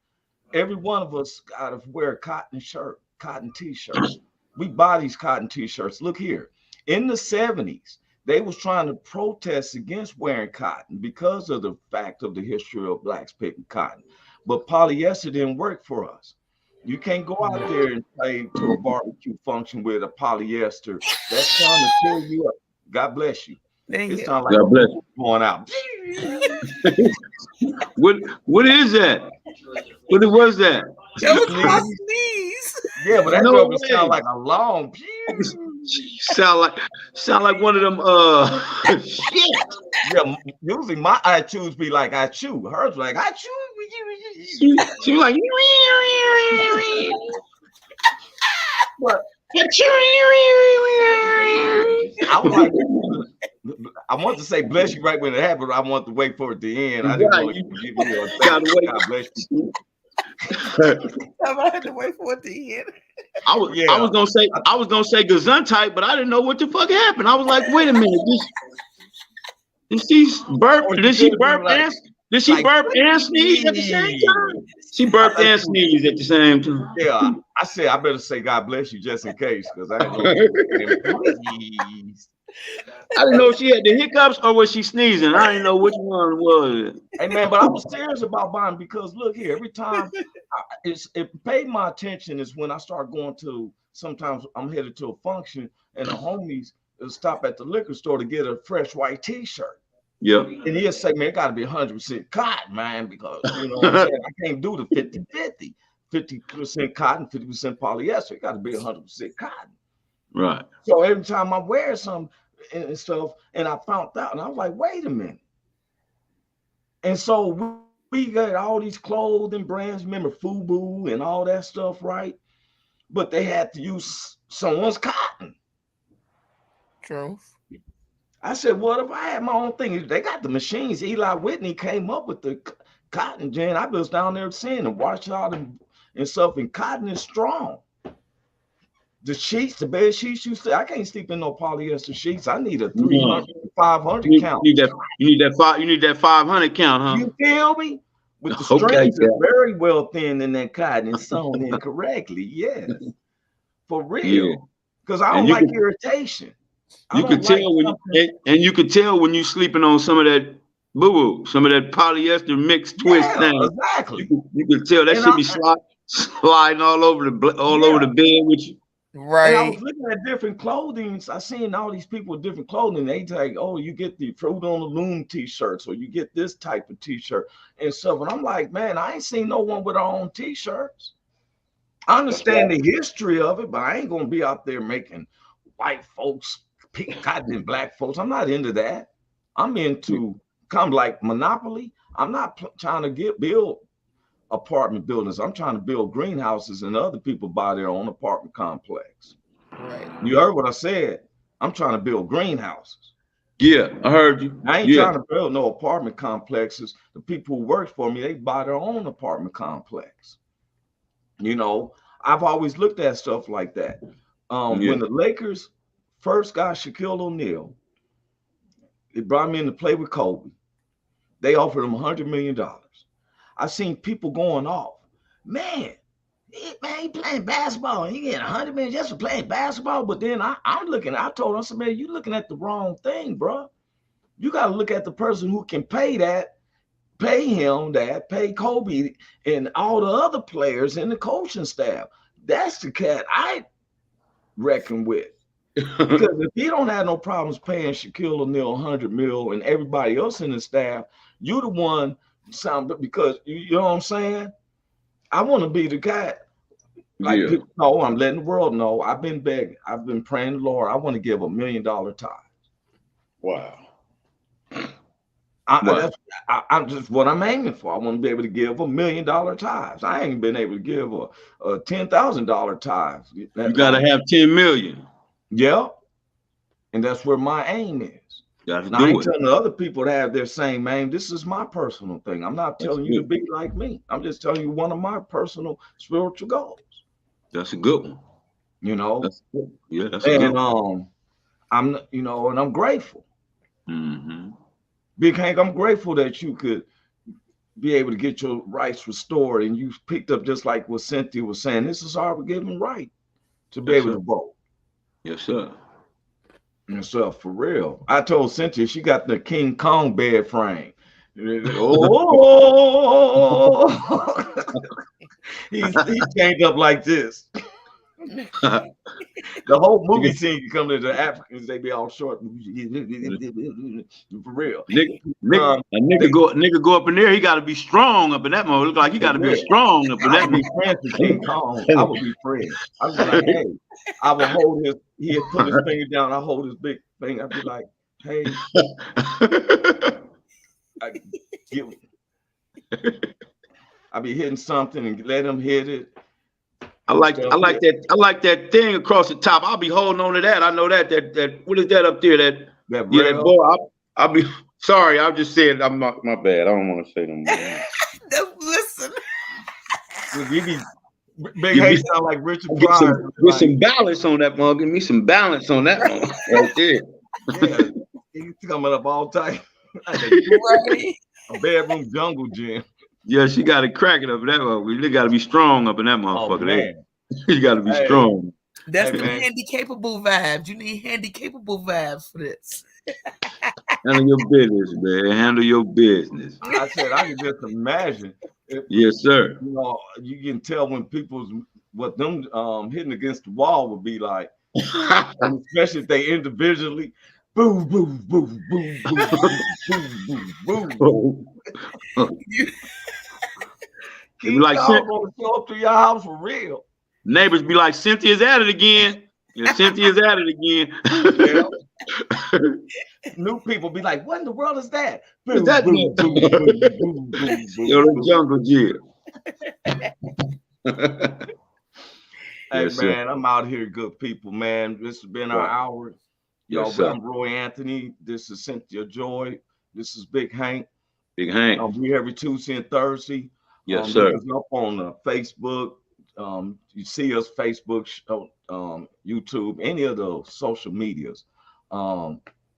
Every one of us got to wear a cotton shirt, cotton t-shirts. We buy these cotton t-shirts. Look here. In the 70s, they was trying to protest against wearing cotton because of the fact of the history of blacks picking cotton. But polyester didn't work for us. You can't go out there and play to a barbecue function with a polyester. That's trying to fill you up. God bless you. It's not like going out. What is that? What was that? That was my sneeze. Yeah, but that doesn't sound like a long. sound like one of them. Shit. Yeah, usually my I choose be like I chew. Hers like I chew. She was like. What? I want to say bless you right when it happened. I want to wait for it to end. I didn't want to give you a God bless you. I had to wait for it to end. I was gonna say Gesundheit, but I didn't know what the fuck happened. I was like, wait a minute, did she burp and sneeze at the same time? She burped and sneezed at the same time. Yeah, I said I better say God bless you just in case, because I didn't know if she had the hiccups or was she sneezing. I didn't know which one was it. Hey man, but I was serious about buying because look here, every time it paid my attention is when I start going to, sometimes I'm headed to a function and the homies will stop at the liquor store to get a fresh white t-shirt. Yeah. And he'll say, man, it got to be 100% cotton, man, because you know what I'm saying? I can't do the 50-50. 50% cotton, 50% polyester. It got to be 100% cotton. Right. So every time I wear some and stuff, and I found out, and I was like, wait a minute. And so we got all these clothing brands, remember FUBU and all that stuff, right? But they had to use someone's cotton. True. I said, what if I had my own thing? They got the machines. Eli Whitney came up with the cotton gin. I was down there seeing them wash out and stuff, and cotton is strong. The sheets, the bed sheets, I can't sleep in no polyester sheets. I need a 300 500 count. You need that 500 count, huh? You feel me? With the Okay, strings are very well thin in that cotton and sewn in correctly. Yes, for real. Because I don't like irritation. You could tell you could tell when you sleeping on some of that boo-boo, some of that polyester mixed twist thing. Exactly. You could tell that should be sliding all over the bed with you. Right. And I was looking at different clothing. I seen all these people with different clothing. They like, oh, you get the Fruit on the Loom t-shirts, or you get this type of t-shirt and stuff. And I'm like, man, I ain't seen no one with our own t-shirts. I understand the history of it, but I ain't gonna be out there making white folks pick cotton black folks. I'm not into that. I'm into kind of like Monopoly. I'm not trying to build apartment buildings. I'm trying to build greenhouses, and other people buy their own apartment complex. Right. You heard what I said? I'm trying to build greenhouses. Yeah, I heard you. I ain't trying to build no apartment complexes. The people who work for me, they buy their own apartment complex. You know, I've always looked at stuff like that. When the Lakers first got Shaquille O'Neal, they brought me in to play with Kobe. They offered him $100 million. I've seen people going off. Man, he playing basketball. He getting $100 million just for playing basketball. But then I told him, I said, man, you looking at the wrong thing, bro. You got to look at the person who can pay him that, pay Kobe and all the other players in the coaching staff. That's the cat I reckon with. Because if he don't have no problems paying Shaquille O'Neal $100 million and everybody else in the staff, you the one because you know what I'm saying? I want to be the guy. Like people know, I'm letting the world know. I've been begging. I've been praying to the Lord. I want to give $1 million tithe. Wow. I'm just what I'm aiming for. I want to be able to give $1 million tithes. I ain't been able to give a $10,000 tithe. You gotta have 10 million. Yeah, and that's where my aim is. Now, I ain't telling other people to have their same aim. This is my personal thing. I'm not telling you to be like me. I'm just telling you one of my personal spiritual goals. That's a good one. You know. That's good. Yeah, that's and a good one. I'm grateful. Mm-hmm. Big Hank, I'm grateful that you could be able to get your rights restored, and you picked up just like what Cynthia was saying. This is our given right to be able to vote. Yes, sir. Yes, sir, for real. I told Cynthia she got the King Kong bed frame. Oh, he changed up like this. The whole movie scene, you come to the Africans, they be all short. For real. Nigga go up in there, he gotta be strong up in that mode. Look like he gotta be strong up in that mode. I would be friends with King Kong. I would be friends. I would be like, hey, I would hold he'd put his finger down, I hold his big finger. I'd be like, hey. I'd be hitting something and let him hit it. I like that thing across the top. I'll be holding on to that. I know that what is that up there? That boy. I'll be sorry. I'll just say it. I'm not my bad. I don't want to say no more. Listen. Big Hank sound like Richard Pryor. Get some balance on that one. Give me some balance on that one. Right there. Yeah, he's coming up all tight. Right. A bedroom jungle gym. Yeah, she got to crack it up in that one. We got to be strong up in that motherfucker. Man. You got to be strong. That's the handy-capable vibes. You need handy-capable vibes for this. Handle your business, man. Handle your business. I said I can just imagine. Yes, sir. You know, you can tell when what them hitting against the wall would be like, especially if they individually. Boom, boom, boom, boom, boom, boom, boom, boom. Keep like gonna show up to your house for real. Neighbors be like, Cynthia's at it again. Yeah, Cynthia's at it again. New people be like, what in the world is that? Boom, that boom, boom, boom, boom, boom, boom, the jungle gym. Hey, man, I'm out here, good people, man. This has been our hour. I'm Roy Anthony. This is Cynthia Joi. This is Big Hank. Big Hank. We every Tuesday and Thursday. Yes, sir. Up on Facebook. You see us Facebook, YouTube, any of those social medias.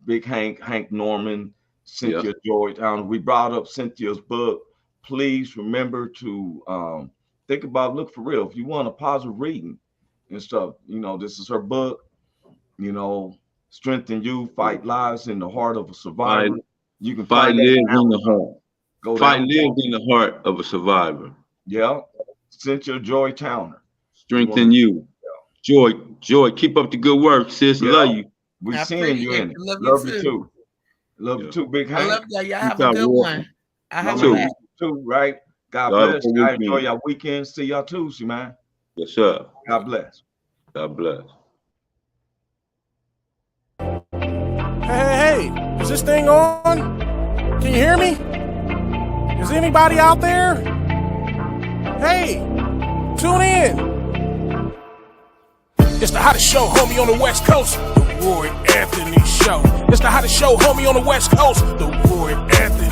Big Hank, Hank Norman, Cynthia Joi. We brought up Cynthia's book. Please remember to think about, look for real. If you want a positive reading and stuff, you know, this is her book, you know, Strengthen You, Fight Lives in the Heart of a Survivor. You can Fight find lives that in the heart. Go Fight down. lives in the heart of a survivor. Yeah. Cynthia Joi Towner. Strengthen you. Joy, keep up the good work, sis. Yeah. Love you. We I seeing you appreciate in it. it. Love you you too. too. Love you too, Big Hank. I love y'all. Y'all Peace have a out, good Walter. one. I My have too. a man, laugh. too, right? God Y'all have a bless. good Y'all weekend. enjoy your weekend. See y'all Tuesday, man. Yes, sir. God bless. God bless. Hey, is this thing on? Can you hear me? Is anybody out there? Hey, tune in. It's the hottest show, homie, on the West Coast. The Roy Anthony Show. It's the hottest show, homie, on the West Coast. The Roy Anthony